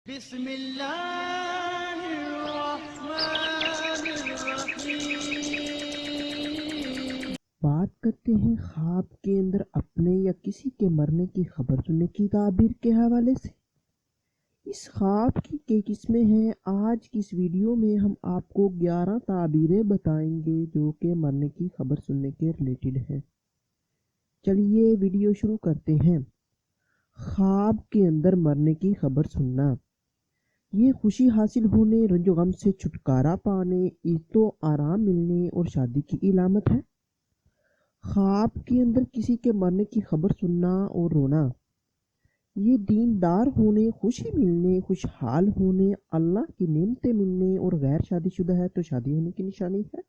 بسم اللہ الرحمن الرحیم۔ بات کرتے ہیں خواب کے اندر اپنے یا کسی کے مرنے کی خبر سننے کی تعبیر کے حوالے سے۔ اس خواب کی کئی قسمیں ہیں۔ آج کی اس ویڈیو میں ہم آپ کو 11 تعبیریں بتائیں گے جو کہ مرنے کی خبر سننے کے ریلیٹڈ ہیں۔ چلیے ویڈیو شروع کرتے ہیں۔ خواب کے اندر مرنے کی خبر سننا، یہ خوشی حاصل ہونے، رنج و غم سے چھٹکارا پانے، عزت و آرام ملنے اور شادی کی علامت ہے۔ خواب کے اندر کسی کے مرنے کی خبر سننا اور رونا، یہ دیندار ہونے، خوشی ملنے، خوشحال ہونے، اللہ کی نعمتیں ملنے اور غیر شادی شدہ ہے تو شادی ہونے کی نشانی ہے،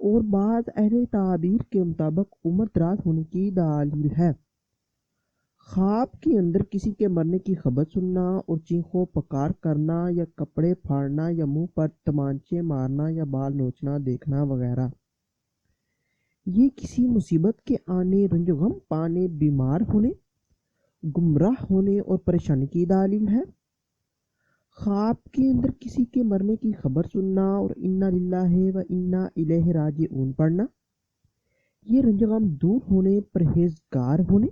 اور بعض اہل تعبیر کے مطابق عمر دراز ہونے کی دلیل ہے۔ خواب کے اندر کسی کے مرنے کی خبر سننا اور چیخو پکار کرنا یا کپڑے پھاڑنا یا منہ پر تمانچے مارنا یا بال نوچنا دیکھنا وغیرہ، یہ کسی مصیبت کے آنے، رنج و غم پانے، بیمار ہونے، گمراہ ہونے اور پریشانی کی دلیل ہے۔ خواب کے اندر کسی کے مرنے کی خبر سننا اور انا للہ و انا الیہ راجعون پڑھنا، یہ رنج و غم دور ہونے، پرہیزگار ہونے،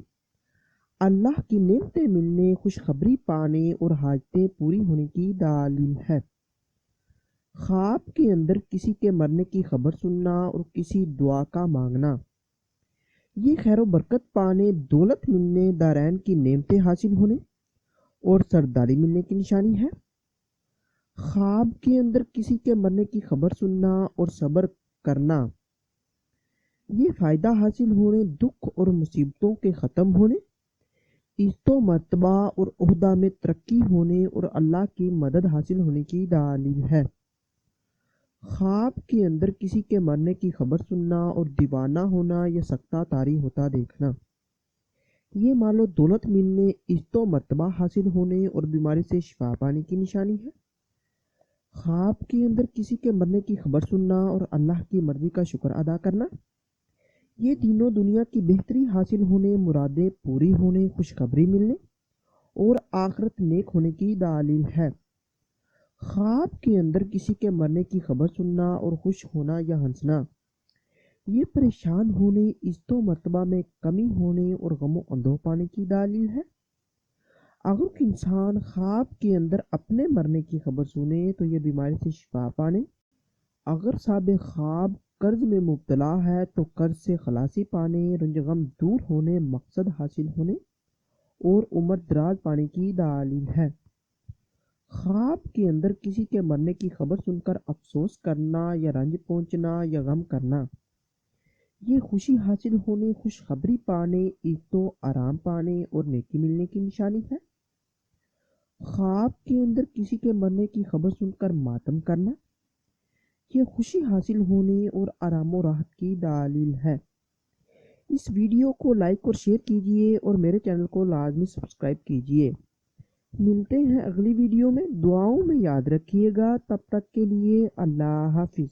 اللہ کی نعمتیں ملنے، خوشخبری پانے اور حاجتیں پوری ہونے کی دلیل ہے۔ خواب کے اندر کسی کے مرنے کی خبر سننا اور کسی دعا کا مانگنا، یہ خیر و برکت پانے، دولت ملنے، دارین کی نعمتیں حاصل ہونے اور سرداری ملنے کی نشانی ہے۔ خواب کے اندر کسی کے مرنے کی خبر سننا اور صبر کرنا، یہ فائدہ حاصل ہونے، دکھ اور مصیبتوں کے ختم ہونے، عزت و مرتبہ اور عہدہ میں ترقی ہونے اور اللہ کی مدد حاصل ہونے کی دلیل ہے۔ خواب کے اندر کسی کے مرنے کی خبر سننا اور دیوانہ ہونا یا سکتہ طاری ہوتا دیکھنا، یہ مال و دولت ملنے، عزت و مرتبہ حاصل ہونے اور بیماری سے شفا پانے کی نشانی ہے۔ خواب کے اندر کسی کے مرنے کی خبر سننا اور اللہ کی مرضی کا شکر ادا کرنا، یہ دین و دنیا کی بہتری حاصل ہونے، مرادیں پوری ہونے، خوشخبری ملنے اور آخرت نیک ہونے کی دلیل ہے۔ خواب کے اندر کسی کے مرنے کی خبر سننا اور خوش ہونا یا ہنسنا، یہ پریشان ہونے، عزت و مرتبہ میں کمی ہونے اور غم و اندوہ پانے کی دلیل ہے۔ اگر انسان خواب کے اندر اپنے مرنے کی خبر سنے تو یہ بیماری سے شفا پانے، اگر صاحب خواب قرض میں مبتلا ہے تو قرض سے خلاصی پانے، رنج غم دور ہونے، مقصد حاصل ہونے اور عمر دراز پانے کی دلیل ہے۔ خواب کے اندر کسی کے مرنے کی خبر سن کر افسوس کرنا یا رنج پہنچنا یا غم کرنا، یہ خوشی حاصل ہونے، خوشخبری پانے، عزت و آرام پانے اور نیکی ملنے کی نشانی ہے۔ خواب کے اندر کسی کے مرنے کی خبر سن کر ماتم کرنا، یہ خوشی حاصل ہونے اور آرام و راحت کی دلیل ہے۔ اس ویڈیو کو لائک اور شیئر کیجیے اور میرے چینل کو لازمی سبسکرائب کیجیے۔ ملتے ہیں اگلی ویڈیو میں، دعاؤں میں یاد رکھیے گا۔ تب تک کے لیے اللہ حافظ۔